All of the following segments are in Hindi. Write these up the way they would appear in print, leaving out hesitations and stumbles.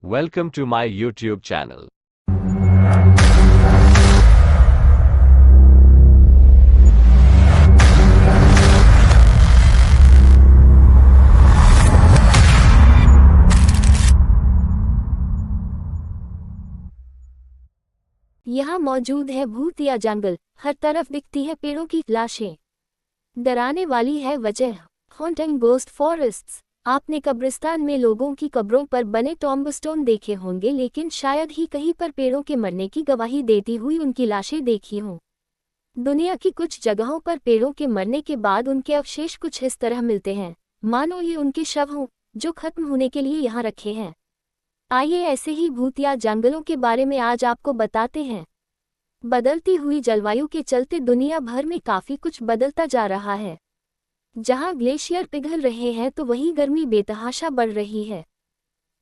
Welcome to my YouTube channel. यहाँ मौजूद है भूत या जंगल, हर तरफ दिखती है पेड़ों की लाशें। डराने वाली है वजह, हॉन्टिंग गोस्ट फॉरेस्ट्स। आपने कब्रिस्तान में लोगों की कब्रों पर बने टॉम्बस्टोन देखे होंगे, लेकिन शायद ही कहीं पर पेड़ों के मरने की गवाही देती हुई उनकी लाशें देखी हों। दुनिया की कुछ जगहों पर पेड़ों के मरने के बाद उनके अवशेष कुछ इस तरह मिलते हैं, मानो ये उनके शव हों जो खत्म होने के लिए यहाँ रखे हैं। आइए ऐसे ही भूत या जंगलों के बारे में आज आपको बताते हैं। बदलती हुई जलवायु के चलते दुनिया भर में काफ़ी कुछ बदलता जा रहा है। जहां ग्लेशियर पिघल रहे हैं तो वहीं गर्मी बेतहाशा बढ़ रही है।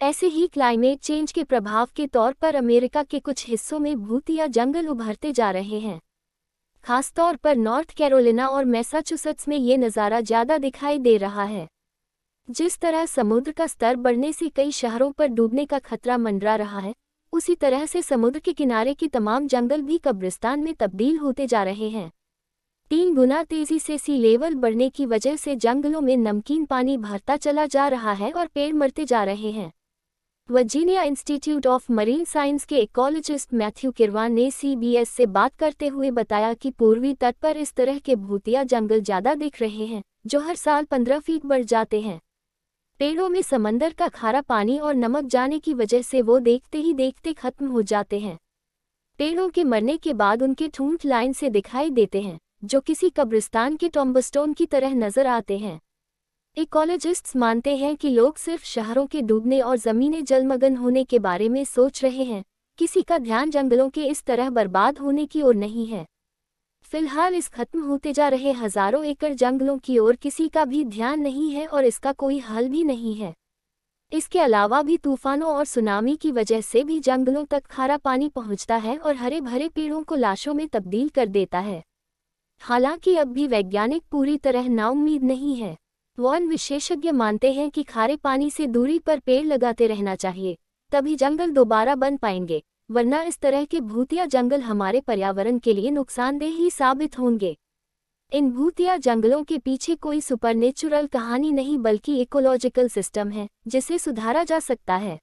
ऐसे ही क्लाइमेट चेंज के प्रभाव के तौर पर अमेरिका के कुछ हिस्सों में भूत या जंगल उभरते जा रहे हैं। खासतौर पर नॉर्थ कैरोलिना और मैसाचुसेट्स में ये नज़ारा ज़्यादा दिखाई दे रहा है। जिस तरह समुद्र का स्तर बढ़ने से कई शहरों पर डूबने का खतरा मंडरा रहा है, उसी तरह से समुद्र के किनारे के तमाम जंगल भी कब्रिस्तान में तब्दील होते जा रहे हैं। 3 गुना तेजी से सी लेवल बढ़ने की वजह से जंगलों में नमकीन पानी भरता चला जा रहा है और पेड़ मरते जा रहे हैं। Virginia institute of marine science के इकोलॉजिस्ट मैथ्यू किरवान ने CBS से बात करते हुए बताया कि पूर्वी तट पर इस तरह के भूतिया जंगल ज़्यादा दिख रहे हैं, जो हर साल 15 फीट बढ़ जाते हैं। पेड़ों में समंदर का खारा पानी और नमक जाने की वजह से वो देखते ही देखते खत्म हो जाते हैं। पेड़ों के मरने के बाद उनके ठूंठ लाइन से दिखाई देते हैं, जो किसी कब्रिस्तान के टॉम्बस्टोन की तरह नजर आते हैं। इकोलॉजिस्ट्स मानते हैं कि लोग सिर्फ शहरों के डूबने और ज़मीनें जलमग्न होने के बारे में सोच रहे हैं, किसी का ध्यान जंगलों के इस तरह बर्बाद होने की ओर नहीं है। फिलहाल इस खत्म होते जा रहे हजारों एकड़ जंगलों की ओर किसी का भी ध्यान नहीं है और इसका कोई हल भी नहीं है। इसके अलावा भी तूफानों और सुनामी की वजह से भी जंगलों तक खारा पानी पहुंचता है और हरे भरे पेड़ों को लाशों में तब्दील कर देता है। हालांकि अब भी वैज्ञानिक पूरी तरह नाउम्मीद नहीं है। वन विशेषज्ञ मानते हैं कि खारे पानी से दूरी पर पेड़ लगाते रहना चाहिए, तभी जंगल दोबारा बन पाएंगे, वरना इस तरह के भूतिया जंगल हमारे पर्यावरण के लिए नुकसानदेह ही साबित होंगे। इन भूतिया जंगलों के पीछे कोई सुपरनेचुरल कहानी नहीं, बल्कि इकोलॉजिकल सिस्टम है जिसे सुधारा जा सकता है।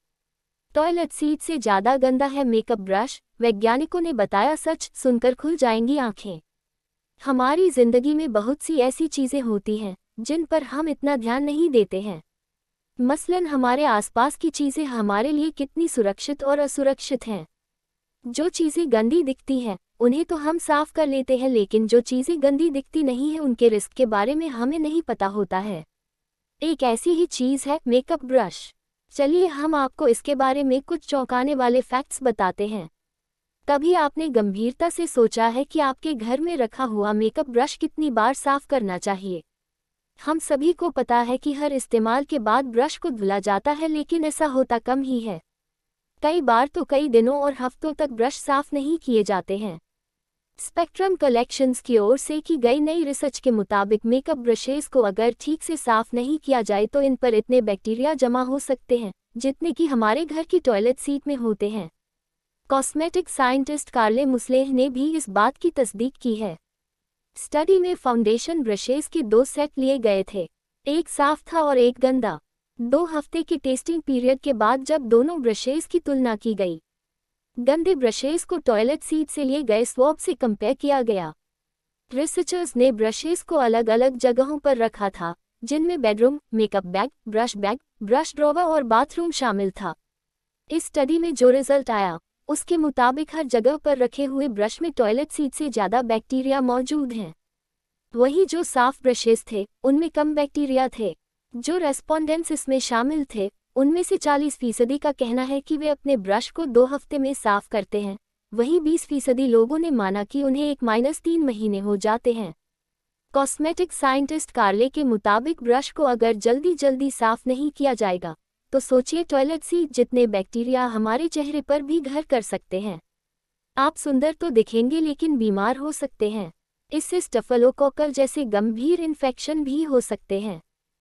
टॉयलेट सीट से ज़्यादा गंदा है मेकअप ब्रश, वैज्ञानिकों ने बताया। सच सुनकर खुल जाएंगी आंखें। हमारी जिंदगी में बहुत सी ऐसी चीज़ें होती हैं जिन पर हम इतना ध्यान नहीं देते हैं। मसलन हमारे आसपास की चीज़ें हमारे लिए कितनी सुरक्षित और असुरक्षित हैं। जो चीज़ें गंदी दिखती हैं उन्हें तो हम साफ कर लेते हैं, लेकिन जो चीज़ें गंदी दिखती नहीं हैं उनके रिस्क के बारे में हमें नहीं पता होता है। एक ऐसी ही चीज़ है मेकअप ब्रश। चलिए हम आपको इसके बारे में कुछ चौंकाने वाले फैक्ट्स बताते हैं। कभी आपने गंभीरता से सोचा है कि आपके घर में रखा हुआ मेकअप ब्रश कितनी बार साफ करना चाहिए? हम सभी को पता है कि हर इस्तेमाल के बाद ब्रश को धुला जाता है, लेकिन ऐसा होता कम ही है। कई बार तो कई दिनों और हफ्तों तक ब्रश साफ नहीं किए जाते हैं। स्पेक्ट्रम कलेक्शंस की ओर से की गई नई रिसर्च के मुताबिक मेकअप ब्रशेस को अगर ठीक से साफ नहीं किया जाए तो इन पर इतने बैक्टीरिया जमा हो सकते हैं जितने कि हमारे घर की टॉयलेट सीट में होते हैं। कॉस्मेटिक साइंटिस्ट कार्ले मुस्लेह ने भी इस बात की तस्दीक की है। स्टडी में फाउंडेशन ब्रशेस के 2 सेट लिए गए थे, एक साफ था और एक गंदा। 2 हफ्ते के टेस्टिंग पीरियड के बाद जब दोनों ब्रशेस की तुलना की गई, गंदे ब्रशेस को टॉयलेट सीट से लिए गए स्वॉब से कंपेयर किया गया। रिसर्चर्स ने ब्रशेस को अलग अलग जगहों पर रखा था, जिनमें bedroom, makeup bag, brush drawer और बाथरूम शामिल था। इस स्टडी में जो रिजल्ट आया उसके मुताबिक हर जगह पर रखे हुए ब्रश में टॉयलेट सीट से ज़्यादा बैक्टीरिया मौजूद हैं। वहीं जो साफ ब्रशेस थे उनमें कम बैक्टीरिया थे। जो रेस्पोंडेंट्स इसमें शामिल थे उनमें से 40% का कहना है कि वे अपने ब्रश को 2 हफ्ते में साफ करते हैं, वहीं 20% लोगों ने माना कि उन्हें 1-3 महीने हो जाते हैं। कॉस्मेटिक साइंटिस्ट कार्ले के मुताबिक ब्रश को अगर जल्दी साफ नहीं किया जाएगा तो सोचिए टॉयलेट सीट जितने बैक्टीरिया हमारे चेहरे पर भी घर कर सकते हैं। आप सुंदर तो दिखेंगे लेकिन बीमार हो सकते हैं। इससे स्टफलोकोकल जैसे गंभीर इन्फेक्शन भी हो सकते हैं।